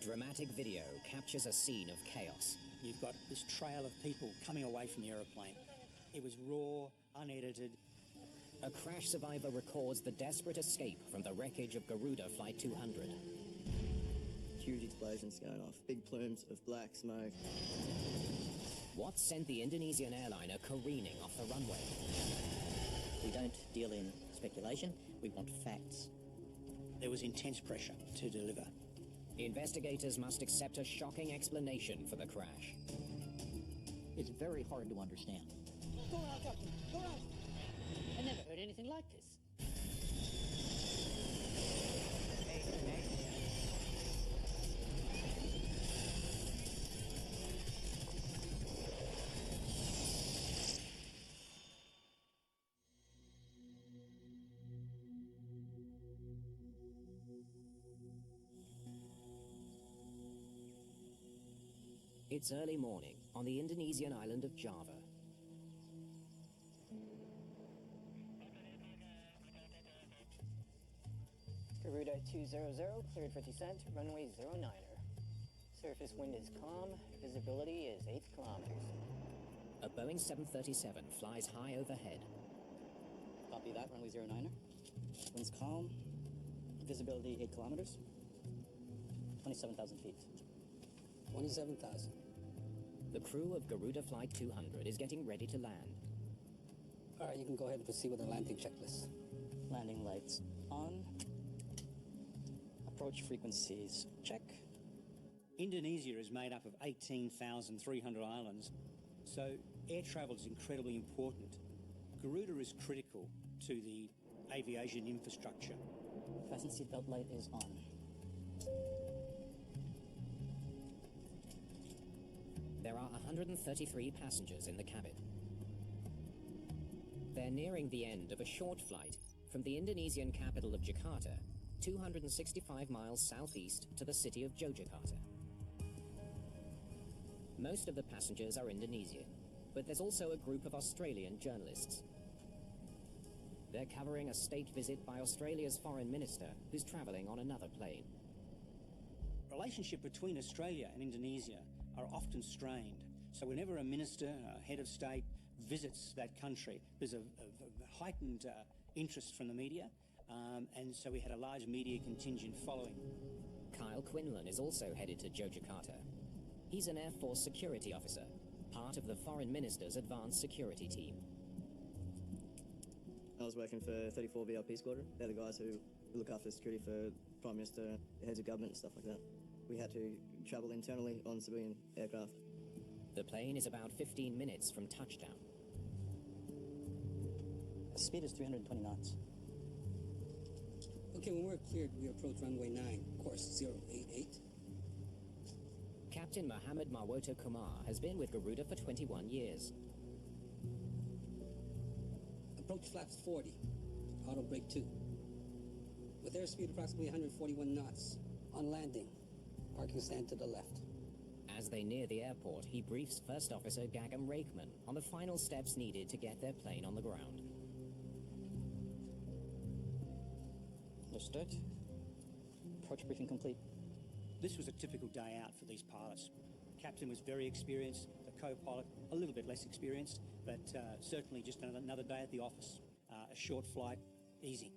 Dramatic video captures a scene of chaos. You've got this trail of people coming away from the aeroplane. It was raw, unedited. A crash survivor records the desperate escape from the wreckage of Garuda Flight 200. Huge explosions going off, big plumes of black smoke. What sent the Indonesian airliner careening off the runway? We don't deal in speculation, we want facts. There was intense pressure to deliver. Investigators must accept a shocking explanation for the crash. It's very hard to understand. Go out, Captain, go out! I never heard anything like this. It's early morning on the Indonesian island of Java. Garuda 200, cleared for descent, runway 09er. Surface wind is calm, visibility is 8 kilometers. A Boeing 737 flies high overhead. Copy that, runway 09er. Wind's calm, visibility 8 kilometers, 27,000 feet. 27,000. The crew of Garuda Flight 200 is getting ready to land. All right, you can go ahead and proceed with the landing checklist. Landing lights on. Approach frequencies check. Indonesia is made up of 18,300 islands, so air travel is incredibly important. Garuda is critical to the aviation infrastructure. Fasten seatbelt light is on. There are 133 passengers in the cabin. They're nearing the end of a short flight from the Indonesian capital of Jakarta, 265 miles southeast to the city of Yogyakarta. Most of the passengers are Indonesian, but there's also a group of Australian journalists. They're covering a state visit by Australia's foreign minister, who's traveling on another plane. Relationship between Australia and Indonesia are often strained. So whenever a minister, a head of state, visits that country, there's a heightened interest from the media, and so we had a large media contingent following. Kyle Quinlan is also headed to Yogyakarta. He's an Air Force security officer, part of the foreign minister's advanced security team. I was working for 34 VIP Squadron. They're the guys who look after security for Prime Minister, heads of government and stuff like that. We had to travel internally on civilian aircraft. The plane is about 15 minutes from touchdown. The speed is 320 knots. Okay, when we're cleared, we approach runway 9, course 088. Captain Muhammad Marwoto Kumar has been with Garuda for 21 years. Approach flaps 40, auto brake 2. With airspeed approximately 141 knots. On landing, parking stand to the left. As they near the airport, he briefs First Officer Gagam Rakeman on the final steps needed to get their plane on the ground. Understood. Approach briefing complete. This was a typical day out for these pilots. Captain was very experienced, the co-pilot a little bit less experienced, but certainly just another day at the office. A short flight, easy.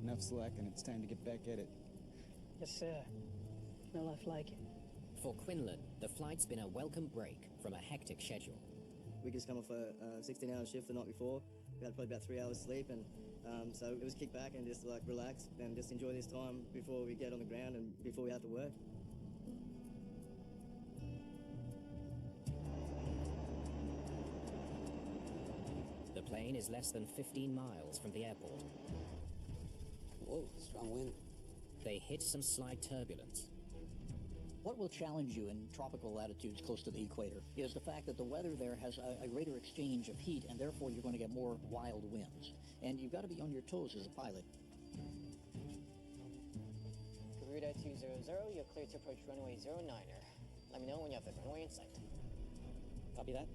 Enough slack and it's time to get back at it. Yes, sir. No life like it. For Quinlan, the flight's been a welcome break from a hectic schedule. We just come off a 16-hour shift the night before. We had probably about 3 hours sleep, and so it was kick back and just like relax and just enjoy this time before we get on the ground and before we have to work. The plane is less than 15 miles from the airport. Whoa, strong wind. They hit some slight turbulence. What will challenge you in tropical latitudes close to the equator is the fact that the weather there has a greater exchange of heat, and therefore you're going to get more wild winds. And you've got to be on your toes as a pilot. Garuda 200, you're cleared to approach runway 09er. Let me know when you have the runway in sight. Copy that.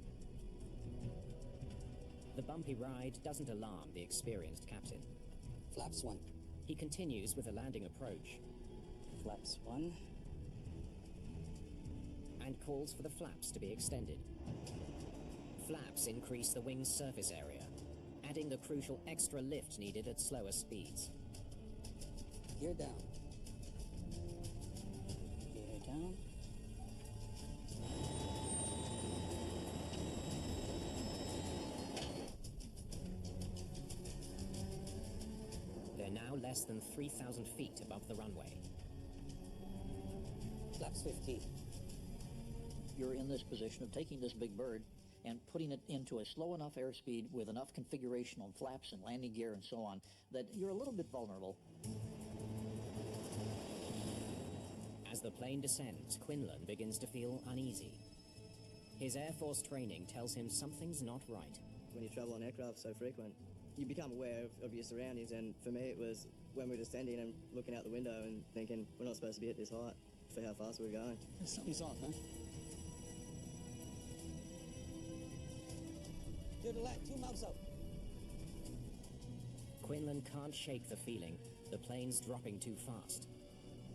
The bumpy ride doesn't alarm the experienced captain. Flaps 1. He continues with the landing approach Flaps 1. and calls for the flaps to be extended. Flaps increase the wing's surface area, adding the crucial extra lift needed at slower speeds. Gear down. Gear down. They're now less than 3,000 feet above the runway. Flaps 15. You're in this position of taking this big bird and putting it into a slow enough airspeed with enough configuration on flaps and landing gear and so on that you're a little bit vulnerable. As the plane descends, Quinlan begins to feel uneasy. His Air Force training tells him something's not right. When you travel on aircraft so frequent, you become aware of your surroundings, and for me it was when we were descending and looking out the window and thinking we're not supposed to be at this height for how fast we were going. Something's off, huh? To the left, 2 miles up. Quinlan can't shake the feeling the plane's dropping too fast.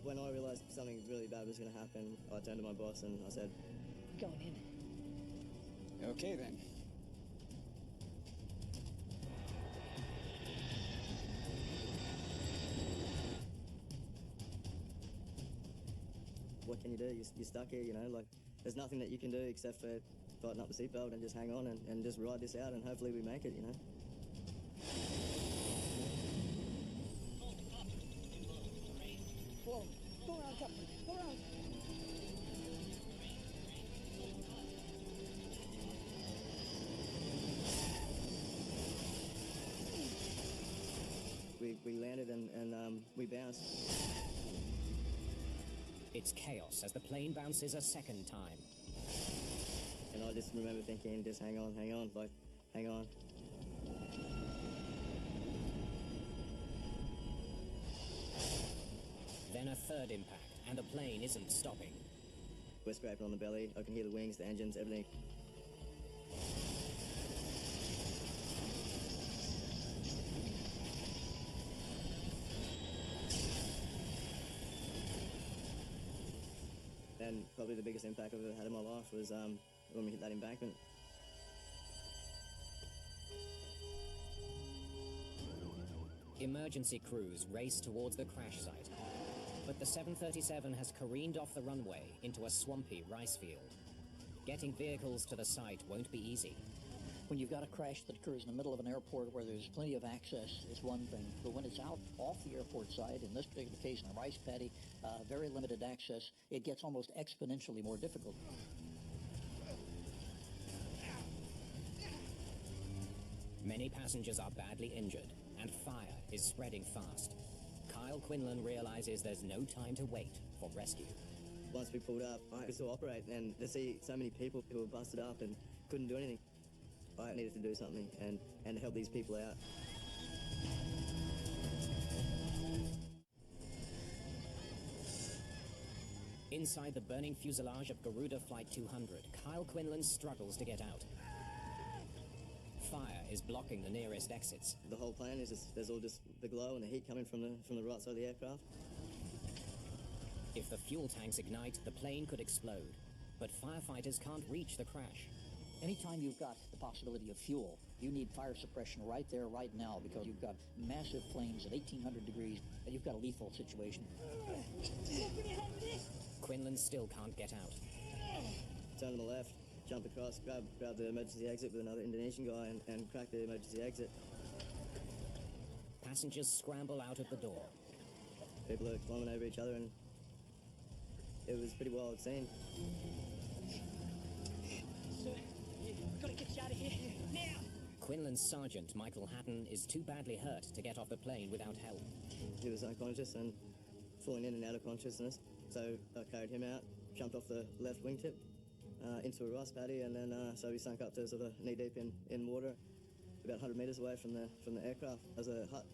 When I realised something really bad was going to happen, I turned to my boss and I said, Going in. Okay then. what can you do? You're stuck here, you know, like there's nothing that you can do except for tighten up the seatbelt and just hang on and just ride this out and hopefully we make it, you know. Whoa, go around, Captain, go around. We landed and we bounced. It's chaos as the plane bounces a second time. And I just remember thinking, just hang on, like, hang on. Then a third impact, and the plane isn't stopping. We're scraping on the belly. I can hear the wings, the engines, everything. And probably the biggest impact I've ever had in my life was when we hit that embankment. Emergency crews race towards the crash site, but the 737 has careened off the runway into a swampy rice field. Getting vehicles to the site won't be easy. When you've got a crash that occurs in the middle of an airport where there's plenty of access, it's one thing. But when it's out off the airport side, in this particular case in a rice paddy, very limited access, it gets almost exponentially more difficult. Many passengers are badly injured, and fire is spreading fast. Kyle Quinlan realizes there's no time to wait for rescue. Once we pulled up, I could still operate, and to see so many people who were busted up and couldn't do anything, I needed to do something and help these people out. Inside the burning fuselage of Garuda Flight 200, Kyle Quinlan struggles to get out. Fire is blocking the nearest exits. The whole plane is just, there's all just the glow and the heat coming from the right side of the aircraft. If the fuel tanks ignite, the plane could explode. But firefighters can't reach the crash. Anytime you've got the possibility of fuel, you need fire suppression right there, right now, because you've got massive flames at 1,800 degrees, and you've got a lethal situation. Quinlan still can't get out. Turn to the left, jump across, grab the emergency exit with another Indonesian guy and crack the emergency exit. Passengers scramble out of the door. People are climbing over each other, and it was a pretty wild scene. Sir, we've got to get you out of here now. Quinlan's sergeant, Michael Hatton, is too badly hurt to get off the plane without help. He was unconscious and falling in and out of consciousness. So I carried him out, jumped off the left wingtip into a rice paddy, and then so we sunk up to sort of knee deep in water, about 100 metres away from the aircraft. As a hut,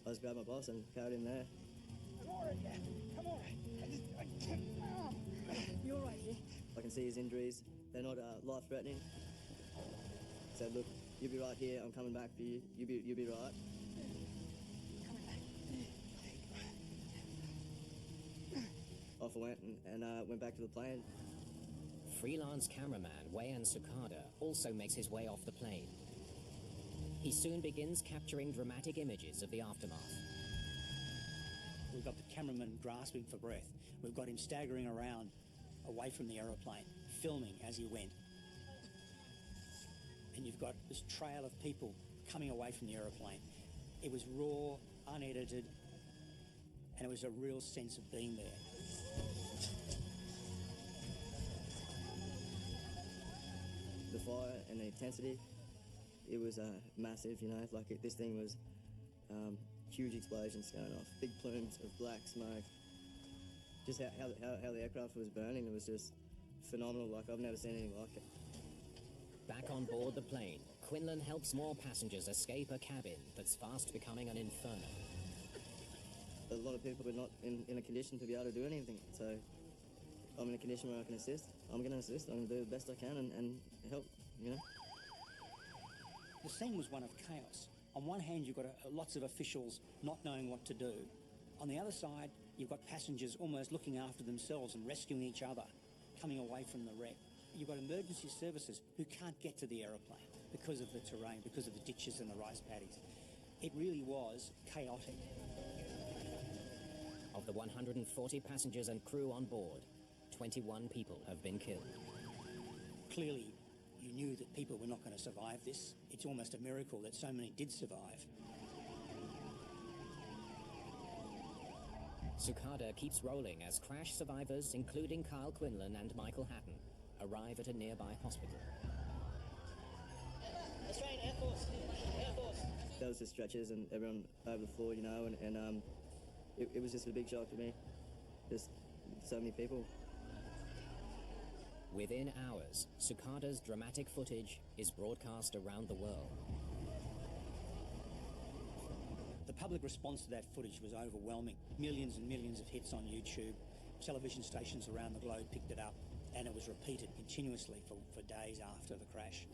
I just grabbed my boss and carried him there. I'm all right, yeah. I'm all right. I can't. You all right, yeah? I can see his injuries. They're not life-threatening. So look, you'll be right here, I'm coming back for you, you'll be right. Off I went and went back to the plane. Freelance cameraman Wayan Sukada also makes his way off the plane. He soon begins capturing dramatic images of the aftermath. We've got the cameraman grasping for breath. We've got him staggering around away from the aeroplane, filming as he went. And you've got this trail of people coming away from the aeroplane. It was raw, unedited, and it was a real sense of being there. The fire and the intensity, it was massive, you know, like this thing was huge explosions going off, big plumes of black smoke. Just how the aircraft was burning, it was just phenomenal, like I've never seen anything like it. Back on board the plane, Quinlan helps more passengers escape a cabin that's fast becoming an inferno. A lot of people are not in a condition to be able to do anything, so I'm in a condition where I can assist. I'm going to assist. I'm going to do the best I can and help, you know. The scene was one of chaos. On one hand, you've got lots of officials not knowing what to do. On the other side, you've got passengers almost looking after themselves and rescuing each other, coming away from the wreck. You've got emergency services who can't get to the aeroplane because of the terrain, because of the ditches and the rice paddies. It really was chaotic. Of the 140 passengers and crew on board, 21 people have been killed. Clearly, you knew that people were not going to survive this. It's almost a miracle that so many did survive. Sukada keeps rolling as crash survivors, including Kyle Quinlan and Michael Hatton, arrive at a nearby hospital. Australian Air Force. Air Force. There was just stretchers and everyone over the floor, you know, and it was just a big shock to me. Just so many people. Within hours, Sukada's dramatic footage is broadcast around the world. The public response to that footage was overwhelming. Millions and millions of hits on YouTube. Television stations around the globe picked it up, and it was repeated continuously for days after the crash.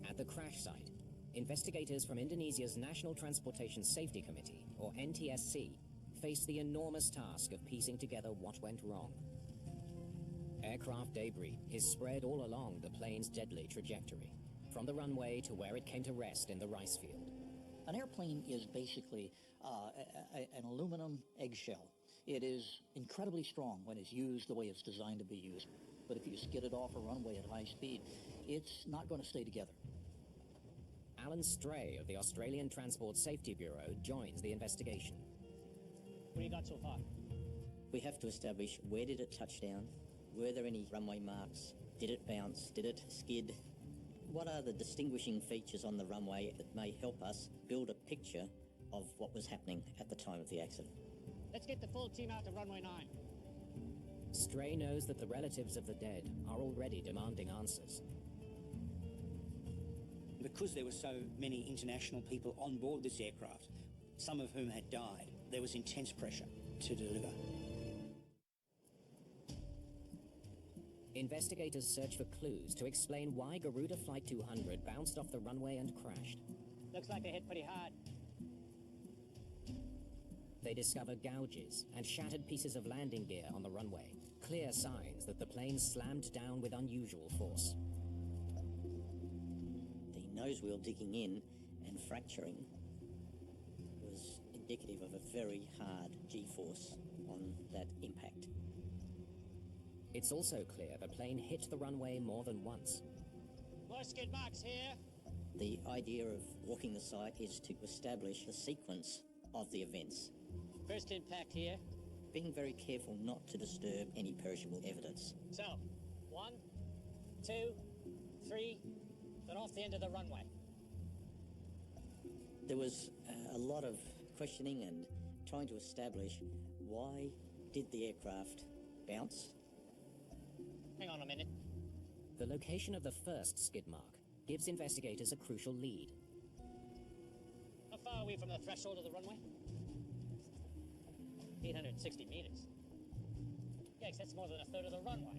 At the crash site, investigators from Indonesia's National Transportation Safety Committee, or NTSC, faced the enormous task of piecing together what went wrong. Aircraft debris is spread all along the plane's deadly trajectory, from the runway to where it came to rest in the rice field. An airplane is basically an aluminum eggshell. It is incredibly strong when it's used the way it's designed to be used. But if you skid it off a runway at high speed, it's not going to stay together. Alan Stray of the Australian Transport Safety Bureau joins the investigation. What do you got so far? We have to establish, where did it touch down? Were there any runway marks? Did it bounce? Did it skid? What are the distinguishing features on the runway that may help us build a picture of what was happening at the time of the accident? Let's get the full team out to runway 9. Stray knows that the relatives of the dead are already demanding answers. Because there were so many international people on board this aircraft, some of whom had died, there was intense pressure to deliver. Investigators search for clues to explain why Garuda Flight 200 bounced off the runway and crashed. Looks like they hit pretty hard. They discover gouges and shattered pieces of landing gear on the runway, clear signs that the plane slammed down with unusual force. The nose wheel digging in and fracturing was indicative of a very hard G-force on that impact. It's also clear the plane hit the runway more than once. More skid marks here. The idea of walking the site is to establish the sequence of the events. First impact here. Being very careful not to disturb any perishable evidence. So, 1, 2, 3, then off the end of the runway. There was a lot of questioning and trying to establish why did the aircraft bounce. Hang on a minute. The location of the first skid mark gives investigators a crucial lead. How far are we from the threshold of the runway? 860 meters. Yikes, that's more than a third of the runway.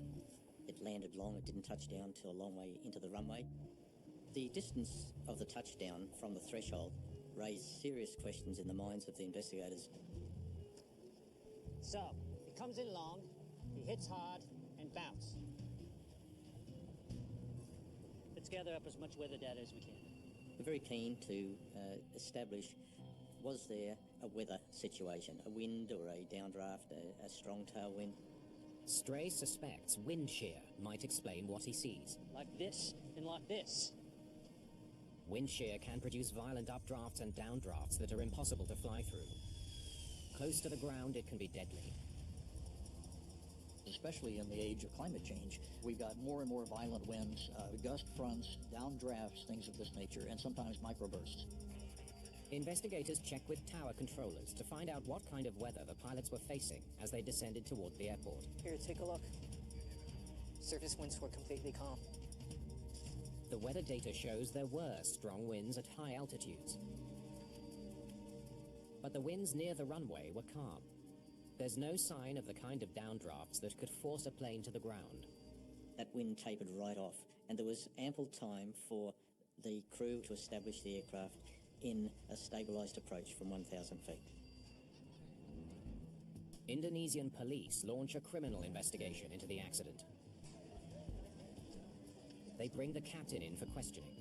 It landed long, it didn't touch down till a long way into the runway. The distance of the touchdown from the threshold raised serious questions in the minds of the investigators. So, he comes in long, he hits hard, and bounce. Let's gather up as much weather data as we can. We're very keen to establish, was there a weather situation, a wind or a downdraft, a strong tailwind? Stray suspects wind shear might explain what he sees. Like this, and like this. Wind shear can produce violent updrafts and downdrafts that are impossible to fly through. Close to the ground, it can be deadly. Especially in the age of climate change, we've got more and more violent winds, gust fronts, downdrafts, things of this nature, and sometimes microbursts. Investigators checked with tower controllers to find out what kind of weather the pilots were facing as they descended toward the airport. Here, take a look. Surface winds were completely calm. The weather data shows there were strong winds at high altitudes. But the winds near the runway were calm. There's no sign of the kind of downdrafts that could force a plane to the ground. That wind tapered right off, and there was ample time for the crew to establish the aircraft in a stabilised approach from 1,000 feet. Indonesian police launch a criminal investigation into the accident. They bring the captain in for questioning.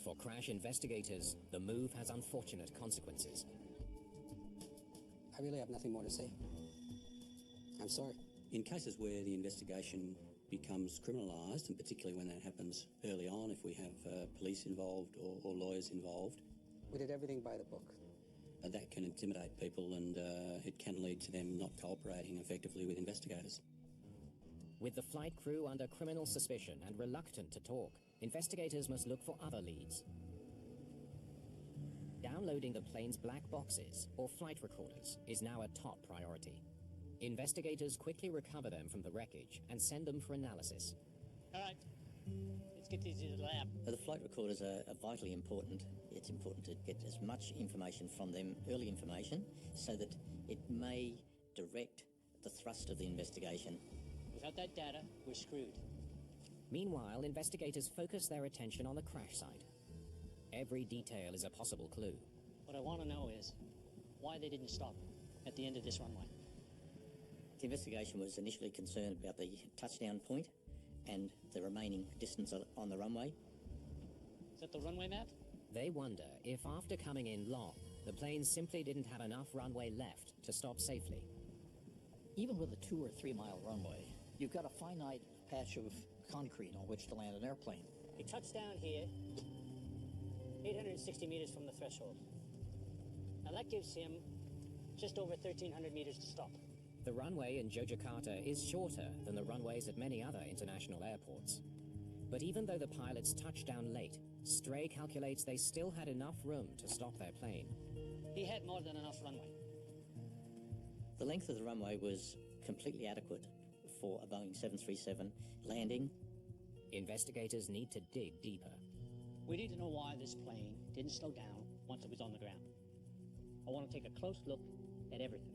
For crash investigators, the move has unfortunate consequences. I really have nothing more to say. I'm sorry. In cases where the investigation becomes criminalised, and particularly when that happens early on, if we have police involved or lawyers involved, We did everything by the book. that can intimidate people, and it can lead to them not cooperating effectively with investigators. With the flight crew under criminal suspicion and reluctant to talk, investigators must look for other leads. Downloading the plane's black boxes, or flight recorders, is now a top priority. Investigators quickly recover them from the wreckage and send them for analysis. All right, let's get these to the lab. The flight recorders are vitally important. It's important to get as much information from them, early information, so that it may direct the thrust of the investigation. Without that data, we're screwed. Meanwhile, investigators focus their attention on the crash site. Every detail is a possible clue. What I want to know is why they didn't stop at the end of this runway. The investigation was initially concerned about the touchdown point and the remaining distance on the runway. Is that the runway map? They wonder if after coming in long, the plane simply didn't have enough runway left to stop safely. Even with a 2 or 3 mile runway, you've got a finite patch of concrete on which to land an airplane. He touched down here, 860 meters from the threshold. Now that gives him just over 1,300 meters to stop. The runway in Yogyakarta is shorter than the runways at many other international airports. But even though the pilots touched down late, Stray calculates they still had enough room to stop their plane. He had more than enough runway. The length of the runway was completely adequate for a Boeing 737 landing. Investigators need to dig deeper. We need to know why this plane didn't slow down once it was on the ground. I want to take a close look at everything.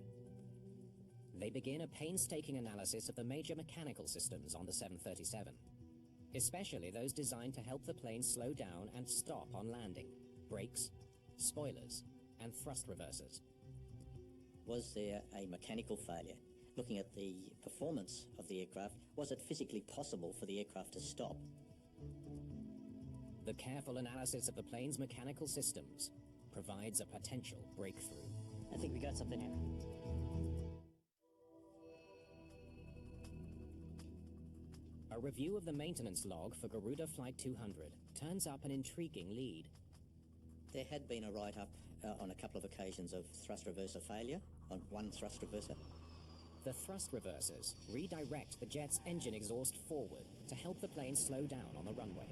They begin a painstaking analysis of the major mechanical systems on the 737, especially those designed to help the plane slow down and stop on landing: brakes, spoilers, and thrust reversers. Was there a mechanical failure? Looking at the performance of the aircraft, was it physically possible for the aircraft to stop? The careful analysis of the plane's mechanical systems provides a potential breakthrough. I think we got something here. A review of the maintenance log for Garuda Flight 200 turns up an intriguing lead. There had been a write-up on a couple of occasions of thrust reverser failure, on one thrust reverser. The thrust reversers redirect the jet's engine exhaust forward to help the plane slow down on the runway.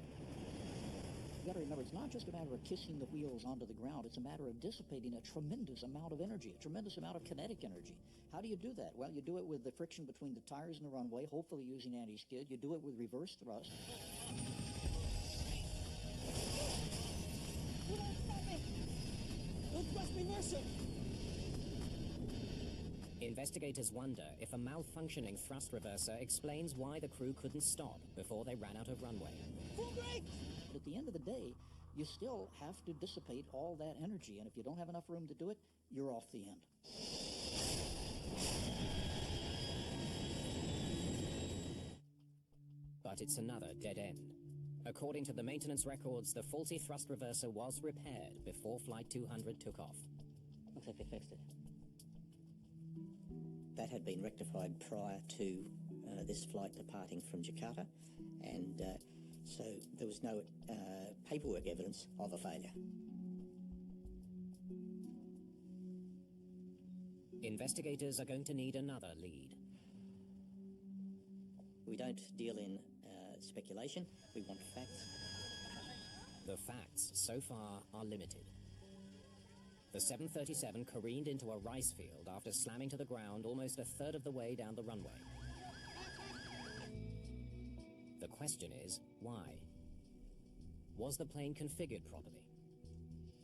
You gotta remember, it's not just a matter of kissing the wheels onto the ground, it's a matter of dissipating a tremendous amount of energy, a tremendous amount of kinetic energy. How do you do that? Well, you do it with the friction between the tires and the runway, hopefully using anti-skid. You do it with reverse thrust. Investigators wonder if a malfunctioning thrust reverser explains why the crew couldn't stop before they ran out of runway. Full brake! At the end of the day, you still have to dissipate all that energy, and if you don't have enough room to do it, you're off the end. But it's another dead end. According to the maintenance records, the faulty thrust reverser was repaired before Flight 200 took off. Looks like they fixed it. That had been rectified prior to this flight departing from Jakarta, and so there was no paperwork evidence of a failure. Investigators are going to need another lead. We don't deal in speculation, we want facts. The facts so far are limited. The 737 careened into a rice field after slamming to the ground almost a third of the way down the runway. The question is, why? Was the plane configured properly?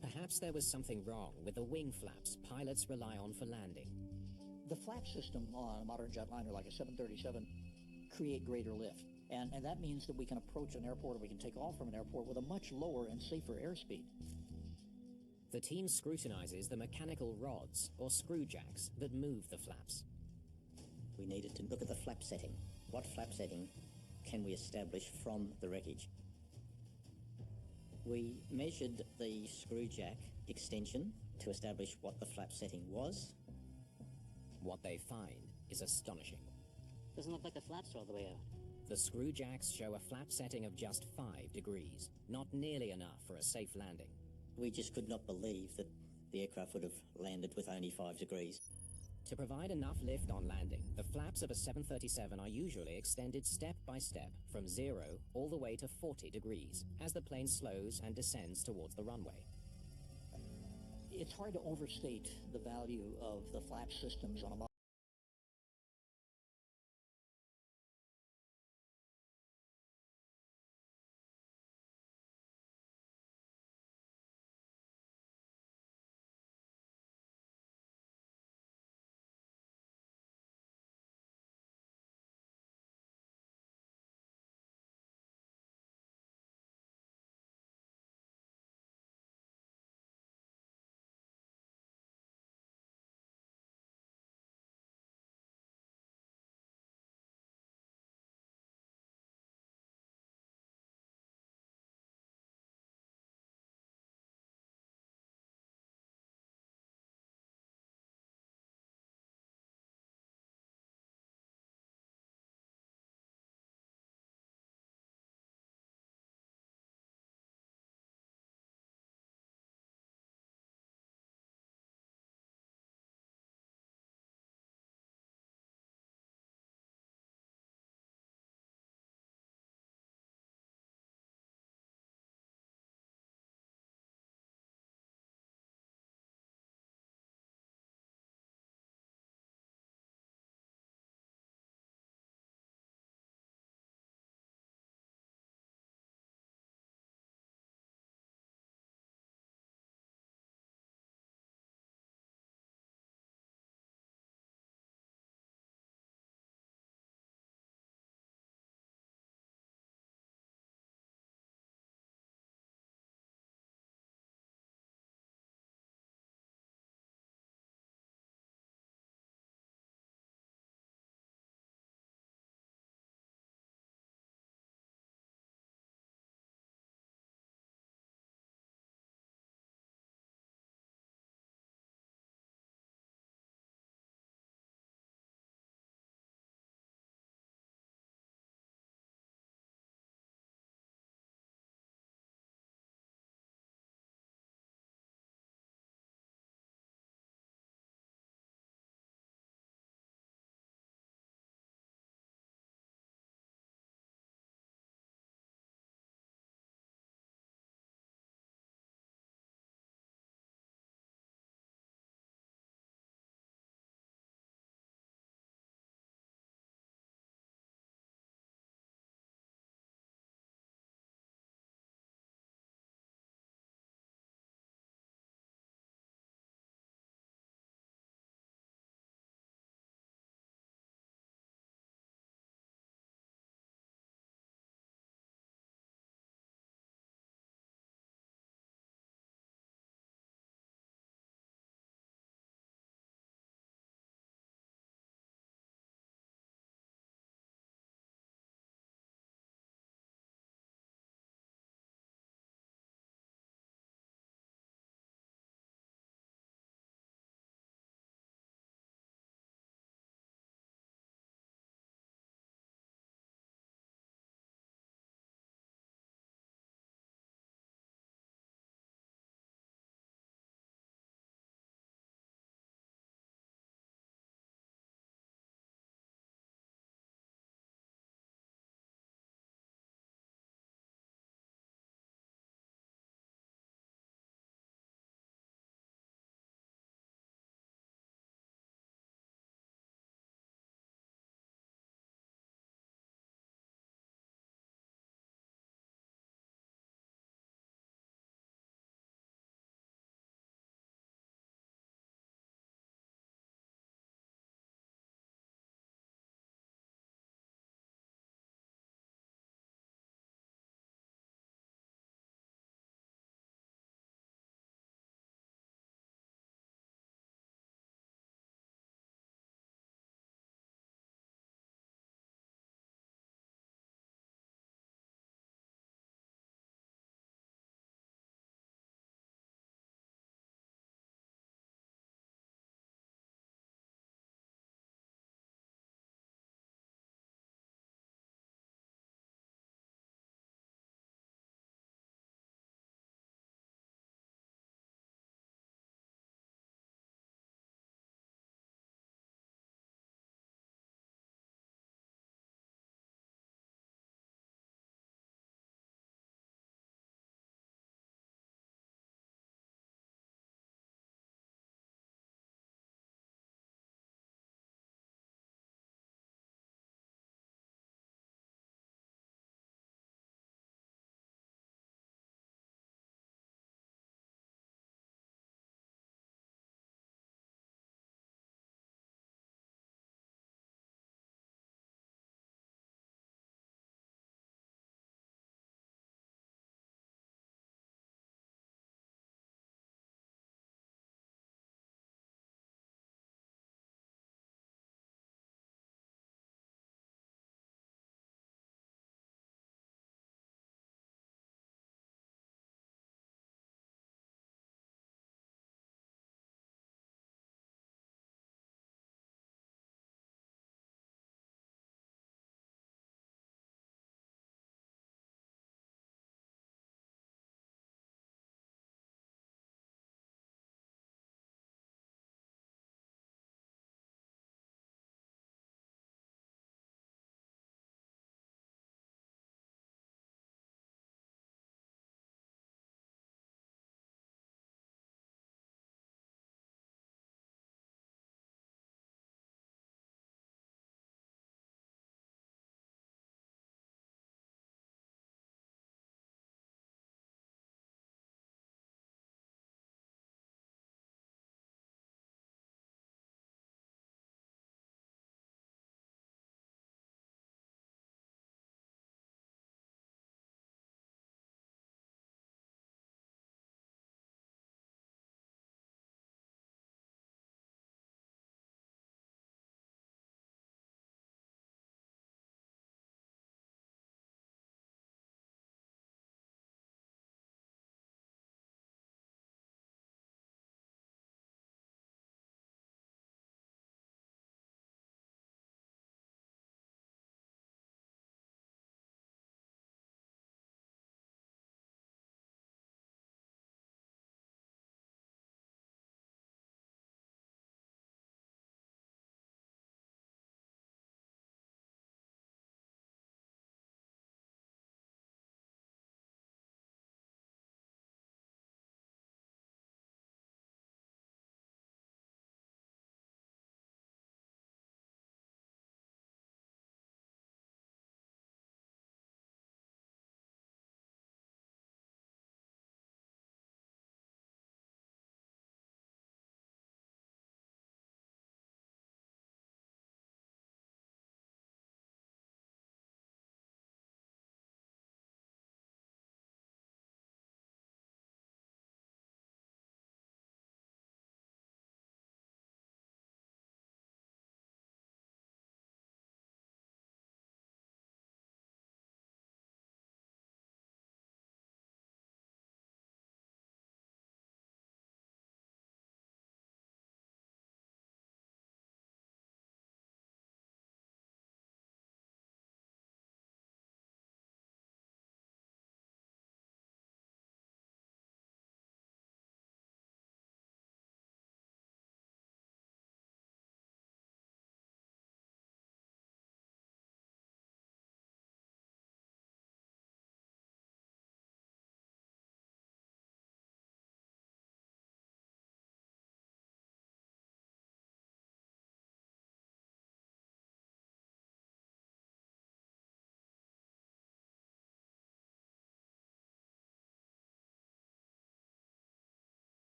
Perhaps there was something wrong with the wing flaps pilots rely on for landing. The flap system on a modern jetliner like a 737 create greater lift. And that means that we can approach an airport or we can take off from an airport with a much lower and safer airspeed. The team scrutinizes the mechanical rods or screw jacks that move the flaps. We needed to look at the flap setting. What flap setting can we establish from the wreckage? We measured the screw jack extension to establish what the flap setting was. What they find is astonishing. Doesn't look like the flaps are all the way out. The screw jacks show a flap setting of just 5 degrees, not nearly enough for a safe landing. We just could not believe that the aircraft would have landed with only 5 degrees. To provide enough lift on landing, the flaps of a 737 are usually extended step by step from 0 all the way to 40 degrees as the plane slows and descends towards the runway. It's hard to overstate the value of the flap systems on a